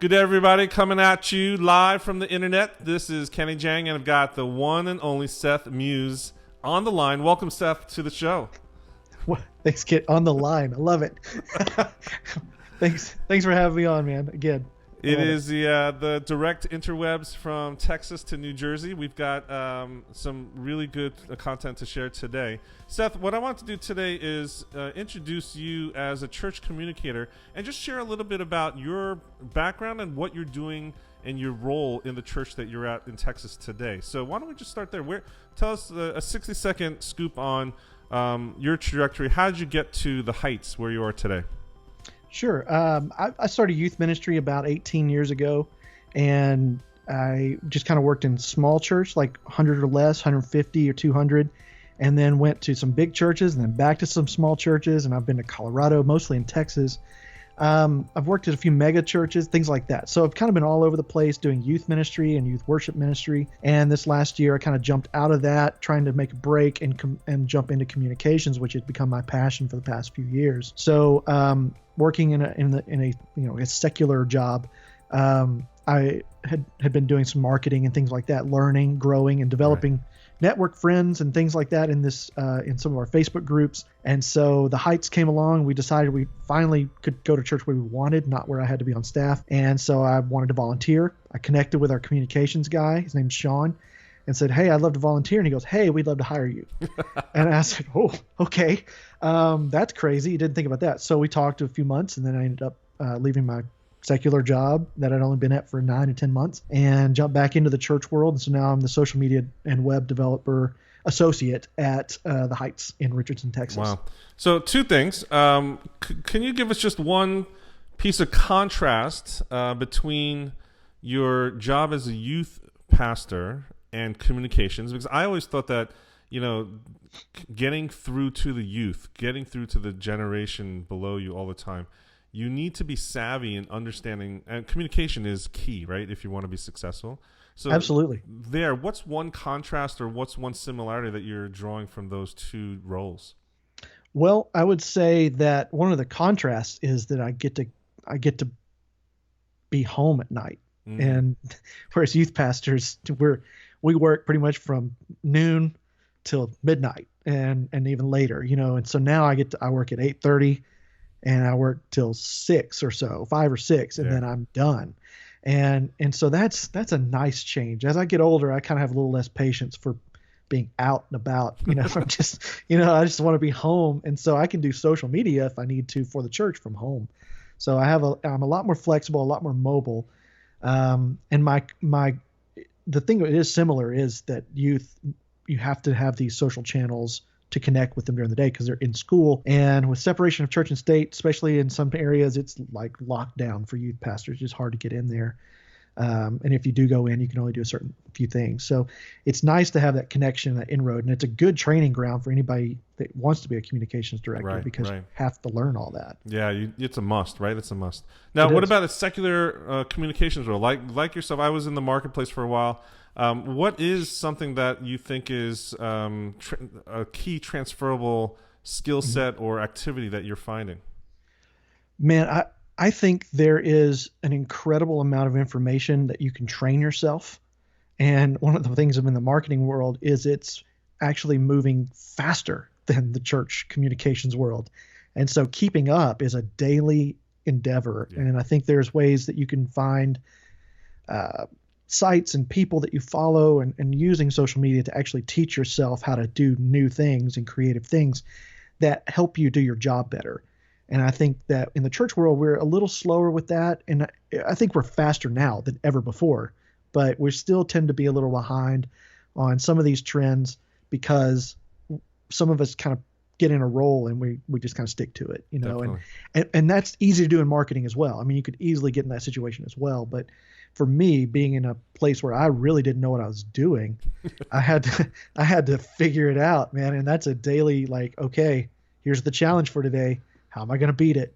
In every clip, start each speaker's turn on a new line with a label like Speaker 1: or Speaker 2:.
Speaker 1: Good day, everybody, coming at you live from the internet. This is Kenny Jang, and I've got the one and only Seth Muse on the line. Welcome, Seth, to the show.
Speaker 2: Thanks, Kit. On the line. I love it. Thanks for having me on, man. Again.
Speaker 1: It is the direct interwebs from Texas to New Jersey. We've got some really good content to share today. Seth, what I want to do today is introduce you as a church communicator and just share a little bit about your background and what you're doing and your role in the church that you're at in Texas today. So why don't we just start there? Tell us a 60-second scoop on your trajectory. How did you get to the heights where you are today?
Speaker 2: Sure. I started youth ministry about 18 years ago, and I just kind of worked in small church, like 100 or less, 150 or 200, and then went to some big churches and then back to some small churches, and I've been to Colorado, mostly in Texas. I've worked at a few mega churches, things like that. So I've kind of been all over the place doing youth ministry and youth worship ministry. And this last year, I kind of jumped out of that, trying to make a break and jump into communications, which has become my passion for the past few years. So working in a secular job, I had been doing some marketing and things like that, learning, growing, and developing network friends and things like that in some of our Facebook groups. And so the Heights came along. We decided we finally could go to church where we wanted, not where I had to be on staff. And so I wanted to volunteer. I connected with our communications guy. His name's Sean. And said, "Hey, I'd love to volunteer." And he goes, "Hey, we'd love to hire you." And I said, "Oh, okay. That's crazy. You didn't think about that." So we talked a few months, and then I ended up leaving my secular job that I'd only been at for 9 to 10 months and jumped back into the church world. And so now I'm the social media and web developer associate at the Heights in Richardson, Texas.
Speaker 1: Wow. So two things. Can you give us just one piece of contrast between your job as a youth pastor and communications? Because I always thought that, getting through to the youth, getting through to the generation below you all the time, you need to be savvy in understanding, and communication is key, right? If you want to be successful. So
Speaker 2: absolutely.
Speaker 1: What's one contrast or what's one similarity that you're drawing from those two roles?
Speaker 2: Well, I would say that one of the contrasts is that I get to be home at night. And whereas youth pastors, we work pretty much from noon till midnight and even later, and so now I work at 8:30 and I work till 6 or so, 5 or 6, and then I'm done. And so that's a nice change. As I get older, I kind of have a little less patience for being out and about, I'm just, I just want to be home. And so I can do social media if I need to for the church from home. So I'm a lot more flexible, a lot more mobile. And the thing that is similar is that you have to have these social channels to connect with them during the day because they're in school. And with separation of church and state, especially in some areas, it's like lockdown for youth pastors. It's hard to get in there. And if you do go in, you can only do a certain few things. So it's nice to have that connection, that inroad. And it's a good training ground for anybody that wants to be a communications director because you have to learn all that.
Speaker 1: Yeah, it's a must, right? It's a must. Now, what about a secular communications role? Like yourself, I was in the marketplace for a while. What is something that you think is a key transferable skill set or activity that you're finding?
Speaker 2: Man, I think there is an incredible amount of information that you can train yourself. And one of the things in the marketing world is it's actually moving faster than the church communications world. And so keeping up is a daily endeavor. Yeah. And I think there's ways that you can find sites and people that you follow and using social media to actually teach yourself how to do new things and creative things that help you do your job better. And I think that in the church world, we're a little slower with that. And I think we're faster now than ever before, but we still tend to be a little behind on some of these trends because some of us kind of get in a role and we just kind of stick to it, and that's easy to do in marketing as well. I mean, you could easily get in that situation as well. But for me, being in a place where I really didn't know what I was doing, I had to figure it out, man. And that's a daily, okay, here's the challenge for today. How am I going to beat it?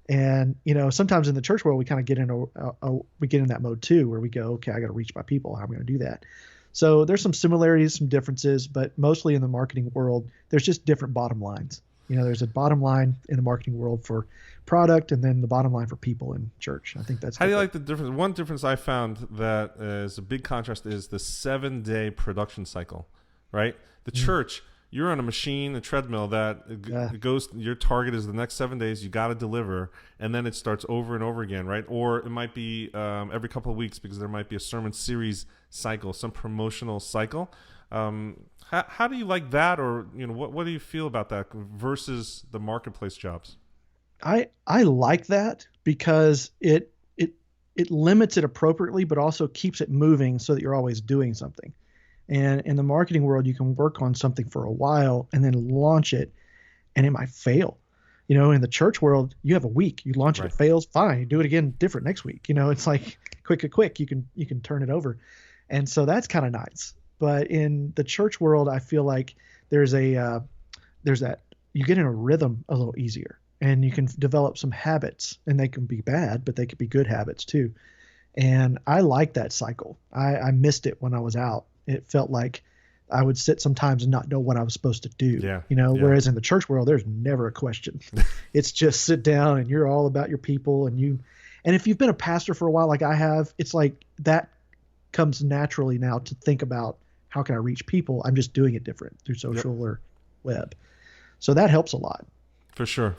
Speaker 2: And, sometimes in the church world, we kind of get in that mode too, where we go, okay, I got to reach my people. How am I going to do that? So there's some similarities, some differences, but mostly in the marketing world, there's just different bottom lines. There's a bottom line in the marketing world for product, and then the bottom line for people in church. I think that's
Speaker 1: how do you like the difference. One difference I found that is a big contrast is the 7-day production cycle, right? The church, you're on a machine, a treadmill that goes, your target is the next 7 days, you got to deliver, and then it starts over and over again, right? Or it might be every couple of weeks, because there might be a sermon series cycle, some promotional cycle. How do you like that, or what do you feel about that versus the marketplace jobs?
Speaker 2: I like that because it limits it appropriately, but also keeps it moving so that you're always doing something. And in the marketing world, you can work on something for a while and then launch it, and it might fail. In the church world, you have a week. You launch it, it fails, fine. You do it again different next week. It's like quick. You can turn it over, and so that's kind of nice. But in the church world, I feel like there's that you get in a rhythm a little easier, and you can develop some habits, and they can be bad, but they could be good habits too. And I like that cycle. I missed it when I was out. It felt like I would sit sometimes and not know what I was supposed to do. Whereas in the church world, there's never a question. It's just sit down and you're all about your people. And if you've been a pastor for a while, like I have, it's like that comes naturally now to think about how can I reach people? I'm just doing it different through social or web. So that helps a lot. For sure.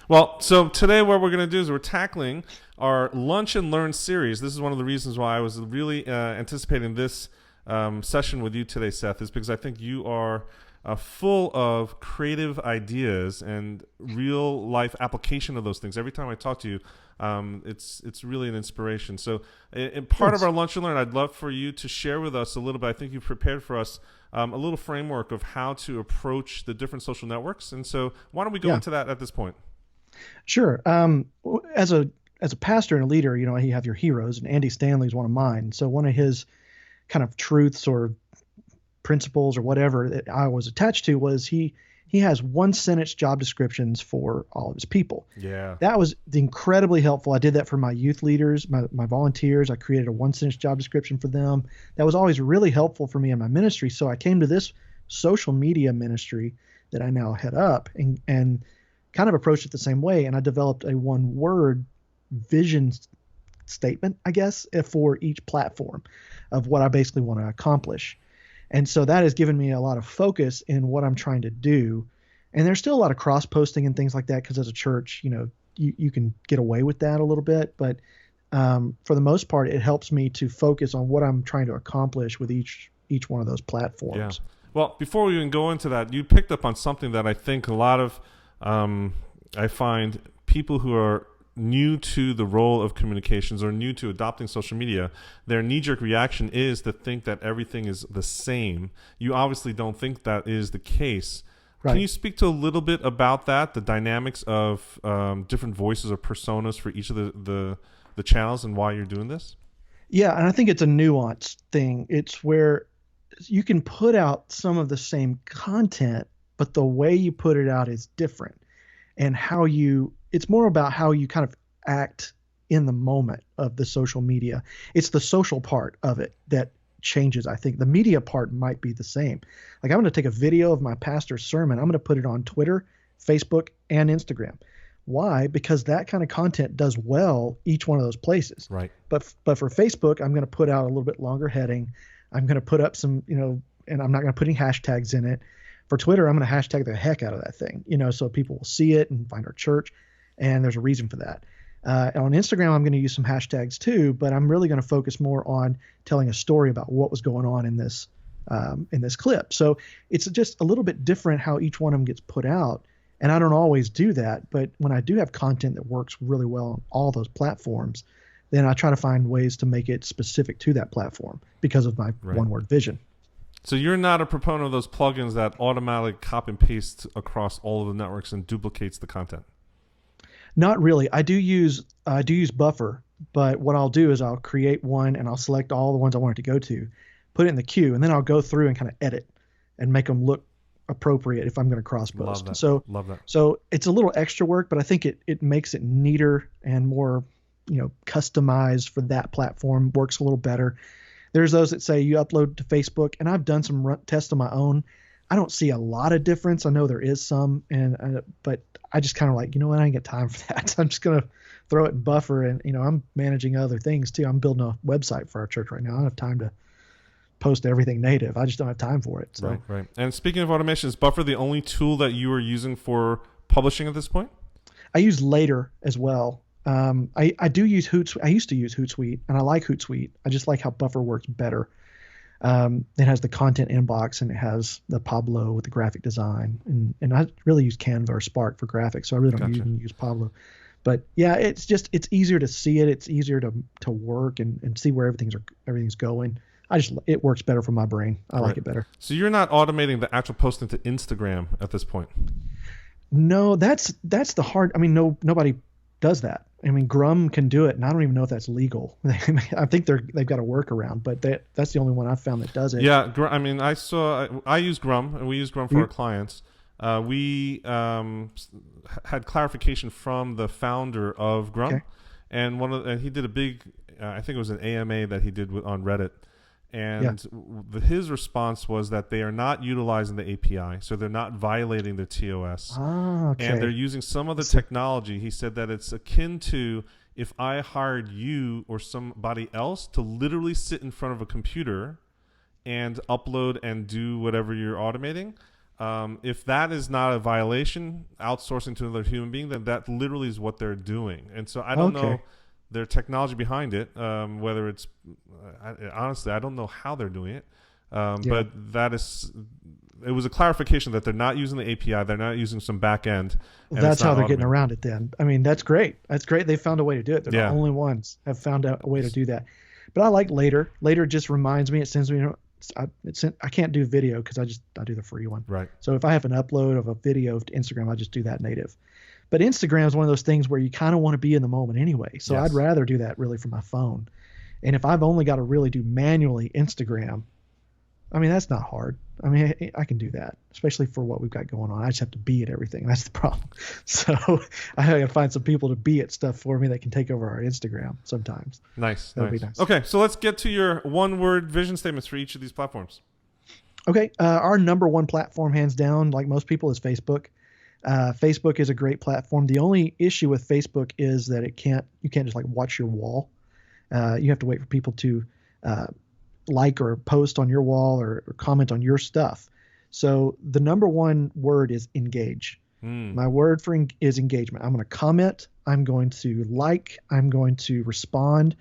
Speaker 1: Well, so today what we're going to do is we're tackling our Lunch and Learn series. This is one of the reasons why I was really anticipating this session with you today, Seth, is because I think you are full of creative ideas and real life application of those things. Every time I talk to you, it's really an inspiration. So in part of our Lunch and Learn, I'd love for you to share with us a little bit. I think you've prepared for us a little framework of how to approach the different social networks. And so why don't we go into that at this point?
Speaker 2: Sure. As a pastor and a leader, you have your heroes, and Andy Stanley is one of mine. So one of his kind of truths or principles or whatever that I was attached to was he has 1-sentence job descriptions for all of his people.
Speaker 1: Yeah.
Speaker 2: That was incredibly helpful. I did that for my youth leaders, my volunteers. I created a 1-sentence job description for them. That was always really helpful for me in my ministry. So I came to this social media ministry that I now head up and kind of approached it the same way. And I developed a 1-word vision statement, I guess, for each platform of what I basically want to accomplish. And so that has given me a lot of focus in what I'm trying to do. And there's still a lot of cross posting and things like that, because as a church, you can get away with that a little bit. But for the most part, it helps me to focus on what I'm trying to accomplish with each one of those platforms.
Speaker 1: Yeah. Well, before we even go into that, you picked up on something that I think a lot of I find people who are new to the role of communications or new to adopting social media, their knee-jerk reaction is to think that everything is the same. You obviously don't think that is the case. Right. Can you speak to a little bit about that, the dynamics of different voices or personas for each of the channels and why you're doing this?
Speaker 2: Yeah, and I think it's a nuanced thing. It's where you can put out some of the same content, but the way you put it out is different. And it's more about how you kind of act in the moment of the social media. It's the social part of it that changes. I think the media part might be the same. Like, I'm going to take a video of my pastor's sermon. I'm going to put it on Twitter, Facebook, and Instagram. Why? Because that kind of content does well each one of those places.
Speaker 1: Right.
Speaker 2: But for Facebook, I'm going to put out a little bit longer heading. I'm going to put up some, and I'm not going to put any hashtags in it. For Twitter, I'm going to hashtag the heck out of that thing, so people will see it and find our church. And there's a reason for that. On Instagram, I'm going to use some hashtags too, but I'm really going to focus more on telling a story about what was going on in this clip. So it's just a little bit different how each one of them gets put out. And I don't always do that, but when I do have content that works really well on all those platforms, then I try to find ways to make it specific to that platform because of my 1-word vision.
Speaker 1: So you're not a proponent of those plugins that automatically copy and paste across all of the networks and duplicates the content?
Speaker 2: Not really. I do use Buffer, but what I'll do is I'll create one and I'll select all the ones I want it to go to, put it in the queue, and then I'll go through and kind of edit and make them look appropriate if I'm going to cross post.
Speaker 1: Love that.
Speaker 2: So it's a little extra work, but I think it makes it neater and more, customized for that platform. Works a little better. There's those that say you upload to Facebook, and I've done some tests on my own. I don't see a lot of difference. I know there is some, but I just kind of like, I ain't got time for that. I'm just gonna throw it in Buffer, and I'm managing other things too. I'm building a website for our church right now. I don't have time to post everything native. I just don't have time for it. So.
Speaker 1: Right. And speaking of automation, is Buffer the only tool that you are using for publishing at this point?
Speaker 2: I use Later as well. I do use Hootsuite. I used to use Hootsuite, and I like Hootsuite. I just like how Buffer works better. It has the content inbox, and it has the Pablo with the graphic design, and I really use Canva or Spark for graphics, so I really don't use Pablo. But yeah, it's easier to see it. It's easier to work and see where everything's going. It works better for my brain. I like it better.
Speaker 1: So you're not automating the actual posting to Instagram at this point?
Speaker 2: No, that's the hard. I mean, nobody does that. I mean, Grum can do it, and I don't even know if that's legal. I think they've got a workaround, but that's the only one I've found that does it.
Speaker 1: Yeah, I mean, I use Grum, and we use Grum for our clients. We had clarification from the founder of Grum, and he did a big, I think it was an AMA that he did on Reddit. And his response was that they are not utilizing the API, so they're not violating their TOS. And they're using some of the technology. He said that it's akin to if I hired you or somebody else to literally sit in front of a computer and upload and do whatever you're automating. If that is not a violation, outsourcing to another human being, then that literally is what they're doing. And so I don't know their technology behind it, whether it's honestly, I don't know how they're doing it, but it was a clarification that they're not using the API, they're not using some back end.
Speaker 2: That's how they're getting around it then. I mean, that's great. They found a way to do it. They're the only ones have found a way to do that. But I like Later. Later just reminds me, it sends me, I can't do video because I do the free one.
Speaker 1: Right.
Speaker 2: So if I have an upload of a video to Instagram, I just do that native. But Instagram is one of those things where you kind of want to be in the moment anyway. So I'd rather do that really from my phone. And if I've only got to really do manually Instagram, I mean, that's not hard. I mean, I can do that, especially for what we've got going on. I just have to be at everything. That's the problem. So I got to find some people to be at stuff for me that can take over our Instagram sometimes.
Speaker 1: Nice. That'd be nice. Okay, so let's get to your one-word vision statements for each of these platforms. Okay.
Speaker 2: Our number one platform, hands down, like most people, is Facebook. Facebook is a great platform. The only issue with Facebook is that you can't just like watch your wall. You have to wait for people to like or post on your wall or comment on your stuff. So the number one word is engage. My word is engagement. I'm going to comment. I'm going to like. I'm going to respond.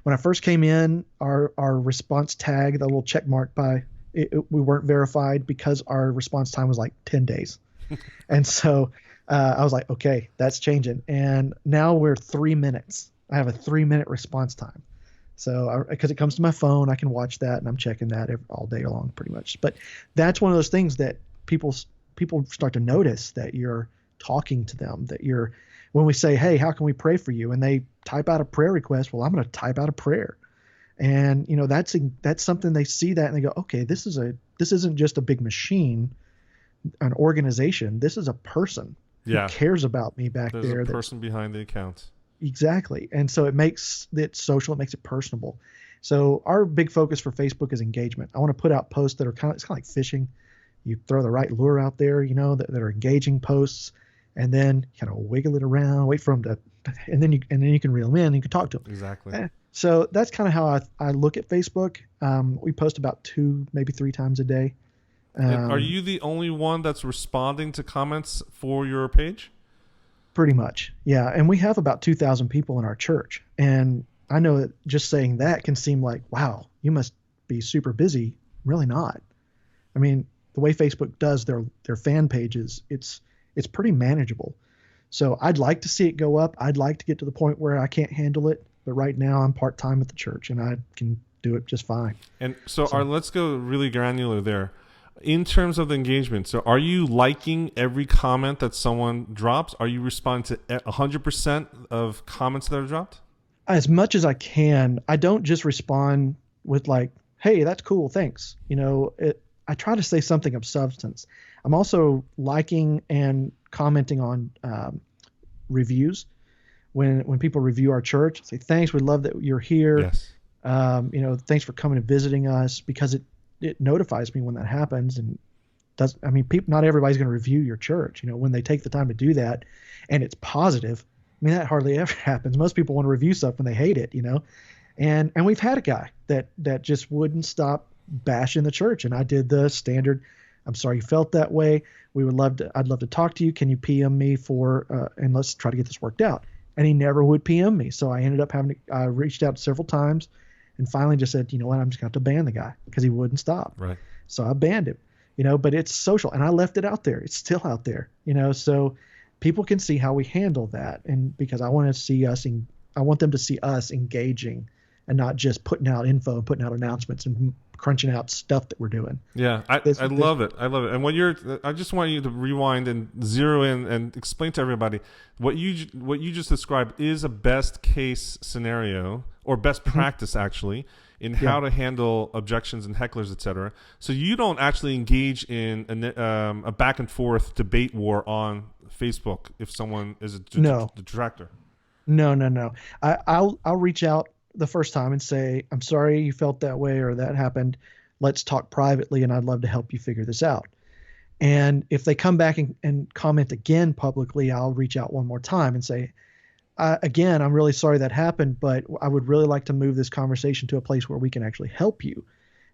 Speaker 2: When I first came in, our response tag, the little check mark we weren't verified because our response time was like 10 days. And so I was like, okay, that's changing. And now we're 3 minutes. I have a 3-minute response time. So because it comes to my phone, I can watch that, and I'm checking that all day long pretty much. But that's one of those things that people start to notice, that you're talking to them, when we say, hey, how can we pray for you? And they type out a prayer request. Well, I'm going to type out a prayer. And, that's something they see that and they go, okay, this isn't just a big machine, an organization. This is a person who cares about me back there.
Speaker 1: There's a person behind the account.
Speaker 2: Exactly. And so it makes it social. It makes it personable. So our big focus for Facebook is engagement. I want to put out posts that are it's kind of like fishing. You throw the right lure out there, that are engaging posts, and then kind of wiggle it around, wait for them to, and then you can reel them in and you can talk to them.
Speaker 1: Exactly.
Speaker 2: So that's kind of how I look at Facebook. We post about 2, maybe 3 times a day.
Speaker 1: Are you the only one that's responding to comments for your page?
Speaker 2: Pretty much, yeah. And we have about 2,000 people in our church. And I know that just saying that can seem like, wow, you must be super busy. Really not. I mean, the way Facebook does their fan pages, it's pretty manageable. So I'd like to see it go up. I'd like to get to the point where I can't handle it. But right now I'm part-time at the church, and I can do it just fine.
Speaker 1: And so let's go really granular there. In terms of the engagement, so are you liking every comment that someone drops? Are you responding to 100% of comments that are dropped?
Speaker 2: As much as I can. I don't just respond with like, hey, that's cool, thanks. I try to say something of substance. I'm also liking and commenting on reviews. When people review our church, say, thanks, we love that you're here.
Speaker 1: Yes.
Speaker 2: Thanks for coming and visiting us, because it notifies me when that happens and I mean, people, not everybody's going to review your church. When they take the time to do that, and it's positive. I mean, that hardly ever happens. Most people want to review stuff when they hate it. And we've had a guy that just wouldn't stop bashing the church, and I did the standard. I'm sorry you felt that way. I'd love to talk to you. Can you PM me and let's try to get this worked out. And he never would PM me. So I ended up I reached out several times and finally just said, you know what, I'm just going to have to ban the guy because he wouldn't stop.
Speaker 1: Right.
Speaker 2: So I banned him, but it's social, and I left it out there. It's still out there, so people can see how we handle that. And because I want them to see us engaging and not just putting out info and putting out announcements and crunching out stuff that we're doing.
Speaker 1: Yeah, I love it. I love it. And I just want you to rewind and zero in and explain to everybody what you just described is a best case scenario, or best practice actually, in how to handle objections and hecklers, etc. So you don't actually engage in a back and forth debate war on Facebook if someone is a detractor.
Speaker 2: No. I'll reach out the first time and say, I'm sorry you felt that way or that happened. Let's talk privately, and I'd love to help you figure this out. And if they come back and comment again publicly, I'll reach out one more time and say, again, I'm really sorry that happened, but I would really like to move this conversation to a place where we can actually help you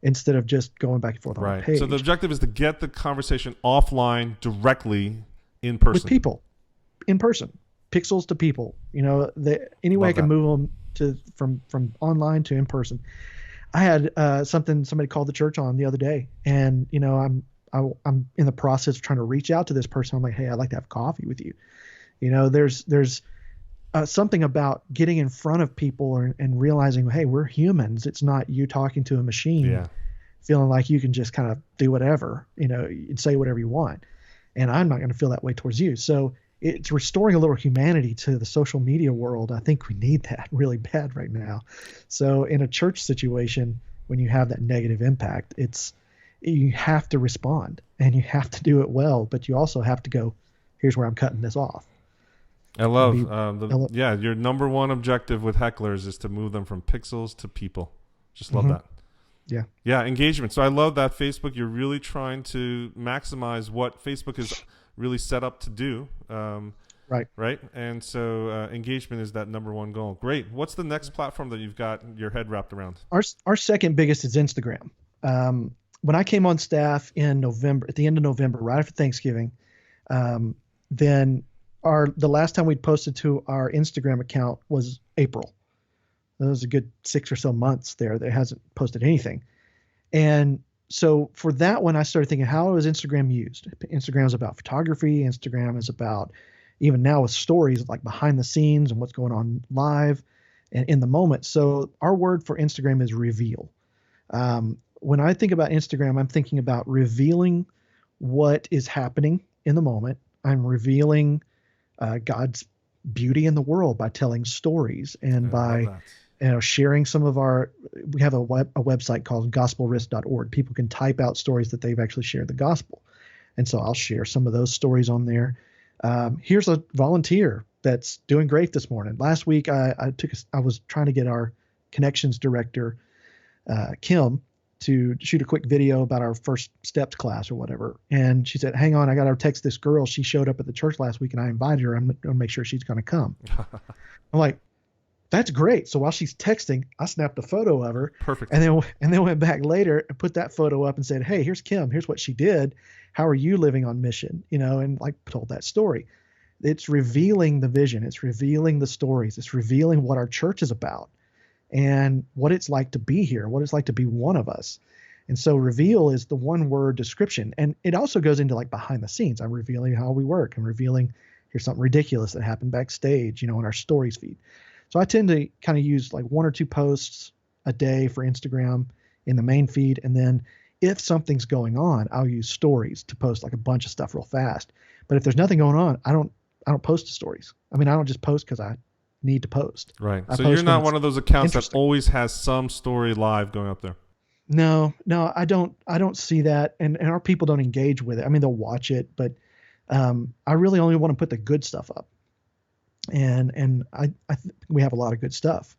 Speaker 2: instead of just going back and forth on a page.
Speaker 1: So the objective is to get the conversation offline directly in person.
Speaker 2: With people, in person, pixels to people. Any way I can move them from online to in person. I had somebody called the church on the other day, and I'm in the process of trying to reach out to this person. I'm like, hey, I'd like to have coffee with you. There's something about getting in front of people and realizing, hey, we're humans. It's not you talking to a machine, feeling like you can just kind of do whatever, and say whatever you want. And I'm not going to feel that way towards you. So it's restoring a little humanity to the social media world. I think we need that really bad right now. So in a church situation, when you have that negative impact, you have to respond, and you have to do it well, but you also have to go, here's where I'm cutting this off.
Speaker 1: I love your number one objective with hecklers is to move them from pixels to people. Just love that. Yeah, engagement. So I love that Facebook, you're really trying to maximize what Facebook is really set up to do. Right. And so engagement is that number one goal. Great. What's the next platform that you've got your head wrapped around?
Speaker 2: Our second biggest is Instagram. When I came on staff in November, at the end of November, right after Thanksgiving, then the last time we'd posted to our Instagram account was April. That was a good 6 or so months there that hasn't posted anything. And so for that one, I started thinking, how is Instagram used? Instagram is about photography. Instagram is about, even now with stories, like behind the scenes and what's going on live and in the moment. So our word for Instagram is reveal. When I think about Instagram, I'm thinking about revealing what is happening in the moment. I'm revealing God's beauty in the world by telling stories and by sharing some of we have a website called gospelrisk.org. People can type out stories that they've actually shared the gospel. And so I'll share some of those stories on there. Here's a volunteer that's doing great this morning. Last week, I was trying to get our connections director, Kim, to shoot a quick video about our first steps class or whatever. And she said, hang on, I got to text this girl. She showed up at the church last week and I invited her. I'm going to make sure she's going to come. I'm like, that's great. So while she's texting, I snapped a photo of her.
Speaker 1: Perfect.
Speaker 2: And then went back later and put that photo up and said, hey, here's Kim. Here's what she did. How are you living on mission? And told that story. It's revealing the vision. It's revealing the stories. It's revealing what our church is about and what it's like to be here, what it's like to be one of us. And so reveal is the one word description. And it also goes into behind the scenes. I'm revealing how we work. I'm revealing here's something ridiculous that happened backstage, in our stories feed. So I tend to kind of use one or two posts a day for Instagram in the main feed. And then if something's going on, I'll use stories to post a bunch of stuff real fast. But if there's nothing going on, I don't post the stories. I mean, I don't just post because I need to post.
Speaker 1: Right. So you're not one of those accounts that always has some story live going up there.
Speaker 2: No, I don't see that. And our people don't engage with it. I mean, they'll watch it, but I really only want to put the good stuff up. And I think we have a lot of good stuff.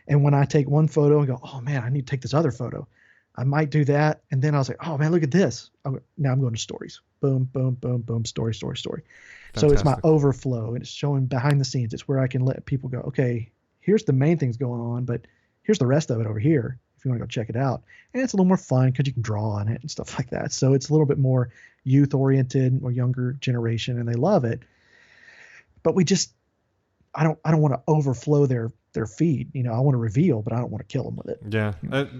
Speaker 2: And when I take one photo and go, oh man, I need to take this other photo, I might do that. And then I was like, oh man, look at this. Now I'm going to stories. Boom, boom, boom, boom, story, story, story. So it's my
Speaker 1: Fantastic.
Speaker 2: overflow, and it's showing behind the scenes. It's where I can let people go, okay, here's the main things going on, but here's the rest of it over here if you want to go check it out. And it's a little more fun because you can draw on it and stuff like that. So it's a little bit more youth oriented or younger generation, and they love it. But I don't want to overflow their feed. I want to reveal, but I don't want to kill them with it.
Speaker 1: Yeah.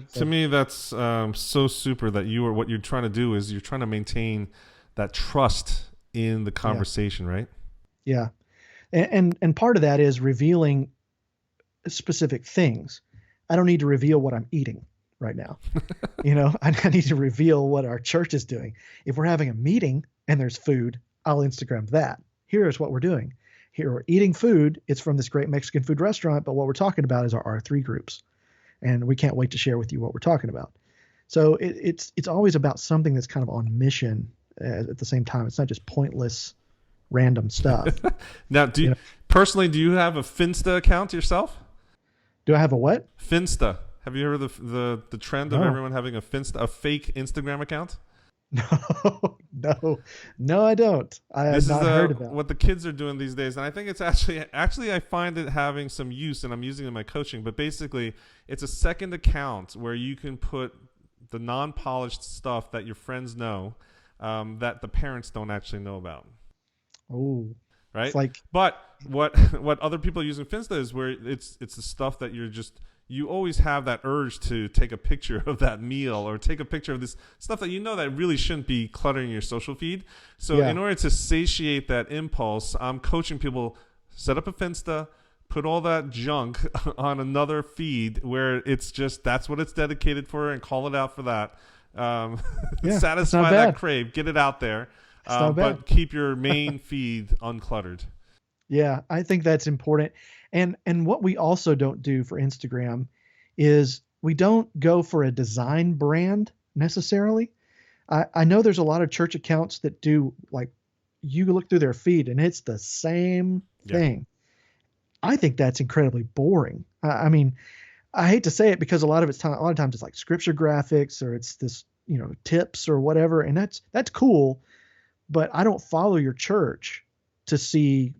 Speaker 2: So,
Speaker 1: To me, that's so super that what you're trying to do is you're trying to maintain that trust in the conversation, right?
Speaker 2: yeah. And part of that is revealing specific things. I don't need to reveal what I'm eating right now. I need to reveal what our church is doing. If we're having a meeting and there's food, I'll Instagram that. Here's what we're doing. Here we're eating food. It's from this great Mexican food restaurant, but what we're talking about is our R3 groups. And we can't wait to share with you what we're talking about. So it's always about something that's kind of on mission at the same time. It's not just pointless, random stuff.
Speaker 1: Now, personally, do you have a Finsta account yourself?
Speaker 2: Do I have a what?
Speaker 1: Finsta. Have you heard of the trend of
Speaker 2: No.
Speaker 1: everyone having a Finsta, a fake Instagram account?
Speaker 2: No, I don't. I have
Speaker 1: This
Speaker 2: not
Speaker 1: is
Speaker 2: heard about.
Speaker 1: what the kids are doing these days, and I think it's actually I find it having some use, and I'm using it in my coaching. But basically, it's a second account where you can put the non-polished stuff that your friends know, that the parents don't actually know about.
Speaker 2: Oh,
Speaker 1: Right?
Speaker 2: it's like
Speaker 1: But what other people are using Finsta is where it's the stuff that you always have that urge to take a picture of that meal or take a picture of this stuff that that really shouldn't be cluttering your social feed. So in order to satiate that impulse, I'm coaching people, set up a Finsta, put all that junk on another feed where it's just that's what it's dedicated for, and call it out for that. Satisfy that crave, get it out there. But keep your main feed uncluttered.
Speaker 2: Yeah, I think that's important. And what we also don't do for Instagram is we don't go for a design brand necessarily. I know there's a lot of church accounts that do, like, you look through their feed and it's the same thing. I think that's incredibly boring. I mean, I hate to say it because a lot of times it's like scripture graphics or it's this, tips or whatever. And that's cool, but I don't follow your church to see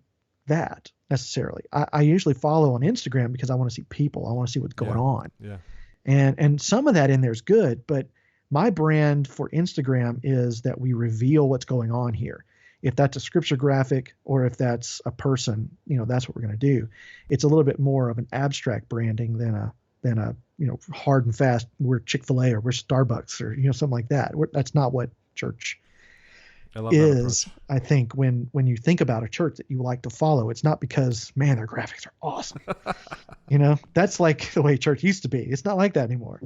Speaker 2: that necessarily. I usually follow on Instagram because I want to see people. I want to see what's going on.
Speaker 1: Yeah.
Speaker 2: And some of that in there is good, but my brand for Instagram is that we reveal what's going on here. If that's a scripture graphic or if that's a person, that's what we're going to do. It's a little bit more of an abstract branding than a hard and fast, we're Chick-fil-A or we're Starbucks or something like that. That's not what church is. I think when you think about a church that you like to follow, it's not because, man, their graphics are awesome. That's like the way church used to be. It's not like that anymore.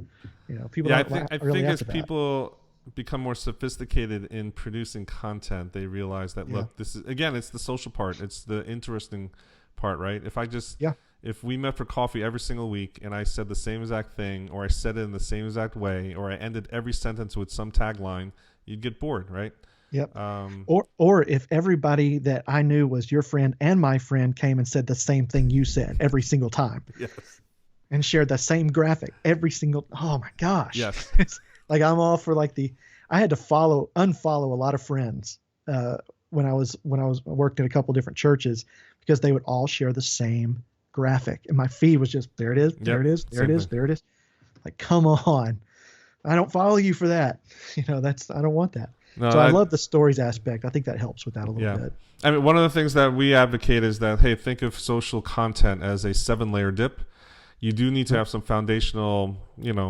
Speaker 2: People.
Speaker 1: I think as people become more sophisticated in producing content, they realize that look, this is it's the social part, it's the interesting part, right? If we met for coffee every single week and I said the same exact thing, or I said it in the same exact way, or I ended every sentence with some tagline, you'd get bored, right?
Speaker 2: Yep. Or if everybody that I knew was your friend and my friend came and said the same thing you said every single time.
Speaker 1: Yes.
Speaker 2: And shared the same graphic every single. Oh my gosh.
Speaker 1: Yes.
Speaker 2: Like I'm all for I had to unfollow a lot of friends when I worked in a couple different churches because they would all share the same graphic, and my feed was just there it is, there it is, there it is, there it is. Like, come on, I don't follow you for that. I don't want that. No, so I love the stories aspect. I think that helps with that a little bit.
Speaker 1: I mean, one of the things that we advocate is that, hey, think of social content as a 7-layer dip. You do need to have some foundational,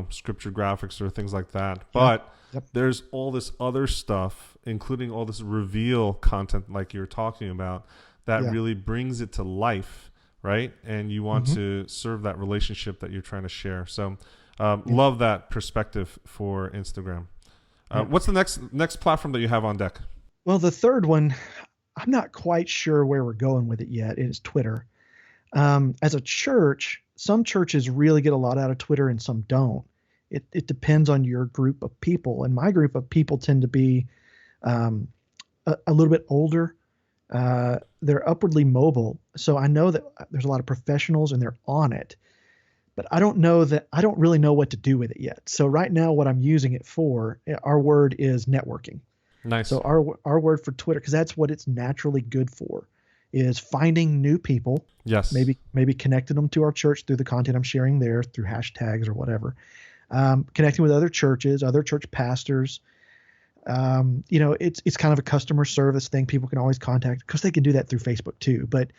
Speaker 1: scripture graphics or things like that. But there's all this other stuff, including all this reveal content like you're talking about, that really brings it to life, right? And you want to serve that relationship that you're trying to share. So love that perspective for Instagram. What's the next platform that you have on deck?
Speaker 2: Well, the third one, I'm not quite sure where we're going with it yet. It is Twitter. As a church, some churches really get a lot out of Twitter and some don't. It depends on your group of people. And my group of people tend to be a little bit older. They're upwardly mobile. So I know that there's a lot of professionals and they're on it. but I don't really know what to do with it yet. So right now, what I'm using it for, our word is networking.
Speaker 1: Nice.
Speaker 2: So our word for Twitter, because that's what it's naturally good for, is finding new people.
Speaker 1: Yes.
Speaker 2: Maybe connecting them to our church through the content I'm sharing there, through hashtags or whatever. Connecting with other churches, other church pastors. It's kind of a customer service thing. People can always contact, because they can do that through Facebook too. But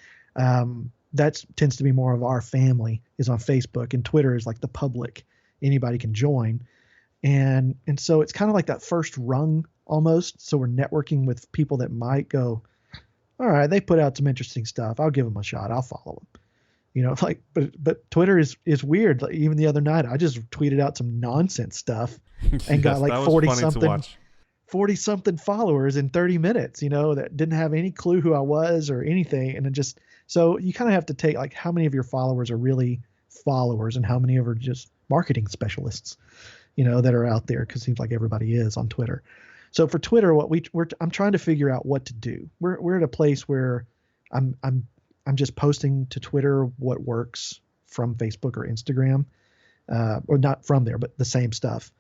Speaker 2: that tends to be more of our family is on Facebook, and Twitter is like the public. Anybody can join. And so it's kind of like that first rung almost. So we're networking with people that might go, all right, they put out some interesting stuff. I'll give them a shot. I'll follow them. But Twitter is weird. Like, even the other night, I just tweeted out some nonsense stuff and got like 40 something followers in 30 minutes, that didn't have any clue who I was or anything. And so you kind of have to take like how many of your followers are really followers and how many of are just marketing specialists, that are out there, because it seems like everybody is on Twitter. So for Twitter, I'm trying to figure out what to do. We're at a place where I'm just posting to Twitter what works from Facebook or Instagram, or not from there, but the same stuff,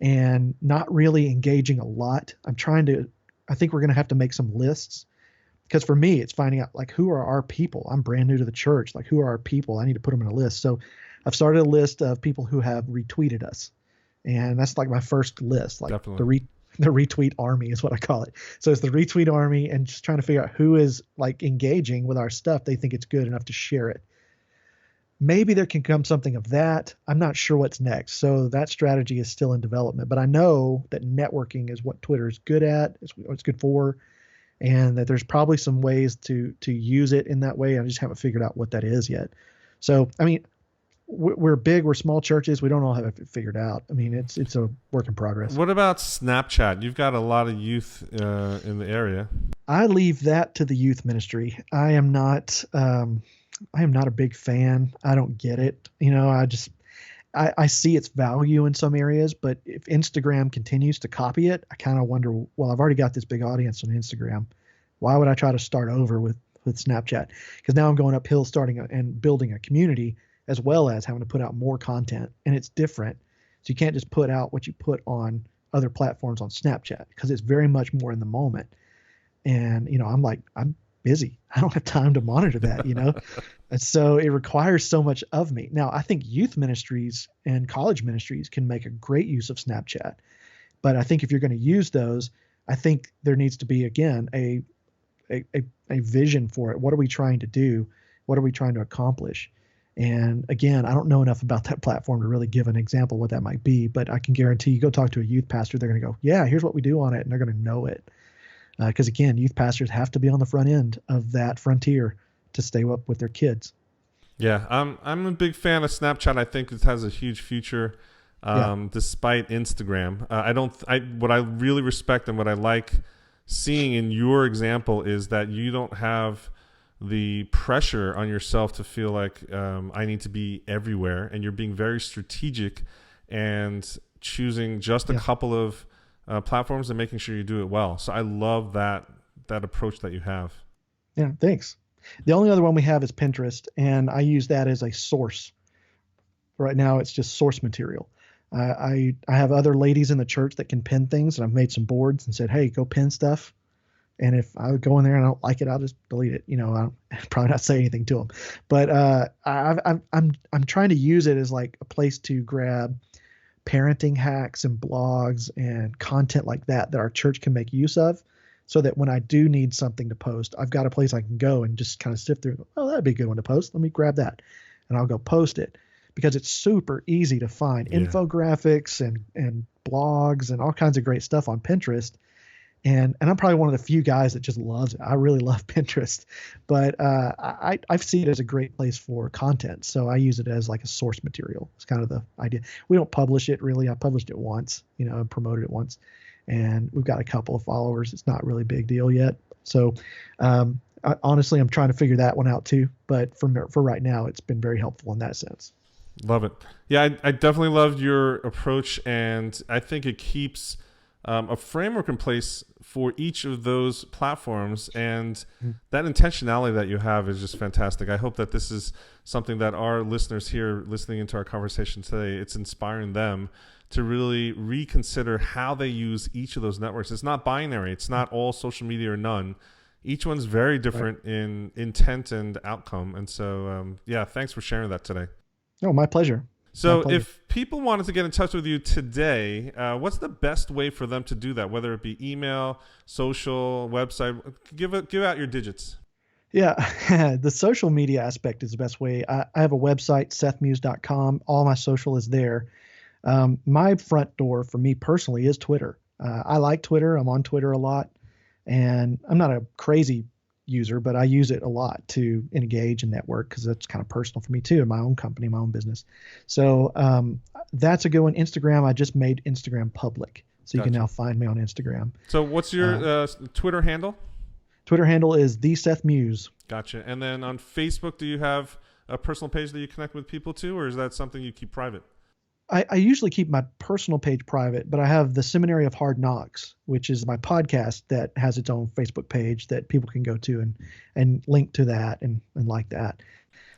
Speaker 2: and not really engaging a lot. I think we're going to have to make some lists, because for me, it's finding out like, who are our people? I'm brand new to the church. Like, who are our people? I need to put them in a list. So I've started a list of people who have retweeted us. And that's like my first list, like
Speaker 1: Definitely.
Speaker 2: the retweet army is what I call it. So it's the retweet army, and just trying to figure out who is like engaging with our stuff. They think it's good enough to share it. Maybe there can come something of that. I'm not sure what's next. So that strategy is still in development, but I know that networking is what Twitter is good at. It's what it's good for. And that there's probably some ways to use it in that way. I just haven't figured out what that is yet. So, I mean, we're big, we're small churches. We don't all have it figured out. I mean, it's a work in progress.
Speaker 1: What about Snapchat? You've got a lot of youth in the area.
Speaker 2: I leave that to the youth ministry. I am not a big fan. I don't get it. I see its value in some areas, but if Instagram continues to copy it, I kind of wonder, well, I've already got this big audience on Instagram. Why would I try to start over with Snapchat? Because now I'm going uphill starting and building a community, as well as having to put out more content, and it's different. So you can't just put out what you put on other platforms on Snapchat, because it's very much more in the moment. And, I'm busy. I don't have time to monitor that, And so it requires so much of me. Now, I think youth ministries and college ministries can make a great use of Snapchat. But I think if you're going to use those, I think there needs to be, again, a vision for it. What are we trying to do? What are we trying to accomplish? And again, I don't know enough about that platform to really give an example what that might be, but I can guarantee you go talk to a youth pastor, they're going to go, yeah, here's what we do on it. And they're going to know it. Because again, youth pastors have to be on the front end of that frontier to stay up with their kids.
Speaker 1: Yeah, I'm a big fan of Snapchat. I think it has a huge future, despite Instagram. What I really respect and what I like seeing in your example is that you don't have the pressure on yourself to feel like I need to be everywhere, and you're being very strategic and choosing just a couple of platforms and making sure you do it well. So I love that approach that you have.
Speaker 2: Yeah, thanks. The only other one we have is Pinterest, and I use that as a source. Right now, it's just source material. I have other ladies in the church that can pin things, and I've made some boards and said, hey, go pin stuff. And if I go in there and I don't like it, I'll just delete it. I'll probably not say anything to them. But I'm trying to use it as like a place to grab parenting hacks and blogs and content like that our church can make use of, so that when I do need something to post, I've got a place I can go and just kind of sift through. Oh, that'd be a good one to post. Let me grab that, and I'll go post it, because it's super easy to find infographics and blogs and all kinds of great stuff on Pinterest. And I'm probably one of the few guys that just loves it. I really love Pinterest, but I see it as a great place for content. So I use it as like a source material. It's kind of the idea. We don't publish it really. I published it once, and promoted it once, and we've got a couple of followers. It's not really a big deal yet. So honestly, I'm trying to figure that one out too. But for right now, it's been very helpful in that sense.
Speaker 1: Love it. Yeah, I definitely loved your approach, and I think it keeps a framework in place for each of those platforms, and that intentionality that you have is just fantastic. I hope that this is something that our listeners here listening into our conversation today, it's inspiring them to really reconsider how they use each of those networks. It's not binary. It's not all social media or none. Each one's very different in intent and outcome. And so, thanks for sharing that today.
Speaker 2: Oh, my pleasure.
Speaker 1: So if people wanted to get in touch with you today, what's the best way for them to do that? Whether it be email, social, website, give out your digits.
Speaker 2: Yeah, the social media aspect is the best way. I have a website, sethmuse.com. All my social is there. My front door for me personally is Twitter. I like Twitter. I'm on Twitter a lot, and I'm not a crazy user, but I use it a lot to engage and network because that's kind of personal for me too in my own company, my own business. So that's a good one. Instagram, I just made Instagram public, so you can now find me on Instagram.
Speaker 1: So what's your Twitter handle?
Speaker 2: Twitter handle is the Seth Muse.
Speaker 1: Gotcha. And then on Facebook, do you have a personal page that you connect with people to, or is that something you keep private?
Speaker 2: I usually keep my personal page private, but I have the Seminary of Hard Knocks, which is my podcast that has its own Facebook page that people can go to and link to that and like that.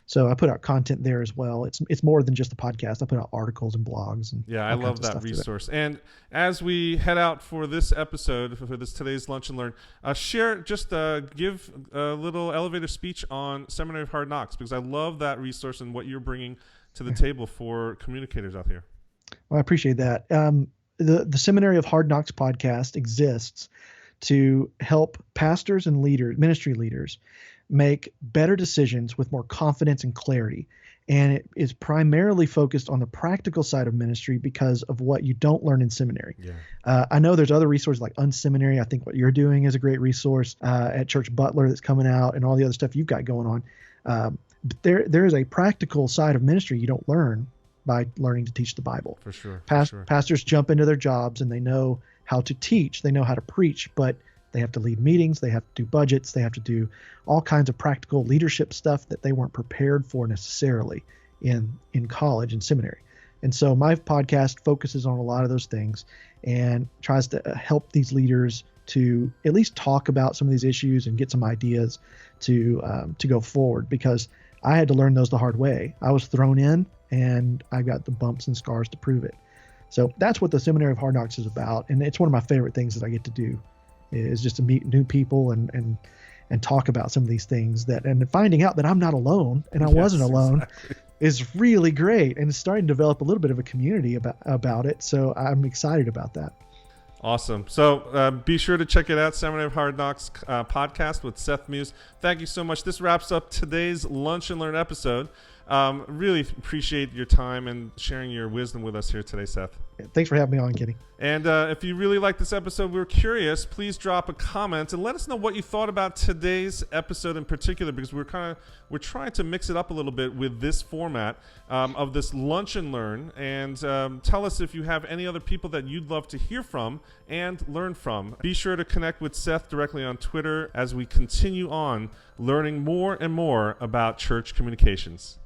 Speaker 2: So I put out content there as well. It's more than just a podcast. I put out articles and blogs. And
Speaker 1: I love that resource. And as we head out for this episode, for this today's Lunch and Learn, give a little elevator speech on Seminary of Hard Knocks, because I love that resource and what you're bringing to the table for communicators out here.
Speaker 2: Well, I appreciate that. The Seminary of Hard Knocks podcast exists to help pastors and ministry leaders make better decisions with more confidence and clarity. And it is primarily focused on the practical side of ministry because of what you don't learn in seminary. Yeah. I know there's other resources like Unseminary. I think what you're doing is a great resource at Church Butler that's coming out, and all the other stuff you've got going on. But there is a practical side of ministry you don't learn by learning to teach the Bible.
Speaker 1: For sure.
Speaker 2: Pastors jump into their jobs and they know how to teach, they know how to preach, but they have to lead meetings, they have to do budgets, they have to do all kinds of practical leadership stuff that they weren't prepared for necessarily in college and seminary. And so my podcast focuses on a lot of those things and tries to help these leaders to at least talk about some of these issues and get some ideas to go forward, because I had to learn those the hard way. I was thrown in and I got the bumps and scars to prove it. So that's what the Seminary of Hard Knocks is about. And it's one of my favorite things that I get to do, is just to meet new people and talk about some of these things, and finding out that I'm not alone and I wasn't alone is really great. And it's starting to develop a little bit of a community about it. So I'm excited about that.
Speaker 1: Awesome. So be sure to check it out, Seminary of Hard Knocks podcast with Seth Muse. Thank you so much. This wraps up today's Lunch and Learn episode. Really appreciate your time and sharing your wisdom with us here today, Seth.
Speaker 2: Thanks for having me on, Kenny.
Speaker 1: And if you really like this episode, we're curious, please drop a comment and let us know what you thought about today's episode in particular, because we're trying to mix it up a little bit with this format of this Lunch and Learn. And tell us if you have any other people that you'd love to hear from and learn from. Be sure to connect with Seth directly on Twitter as we continue on learning more and more about church communications.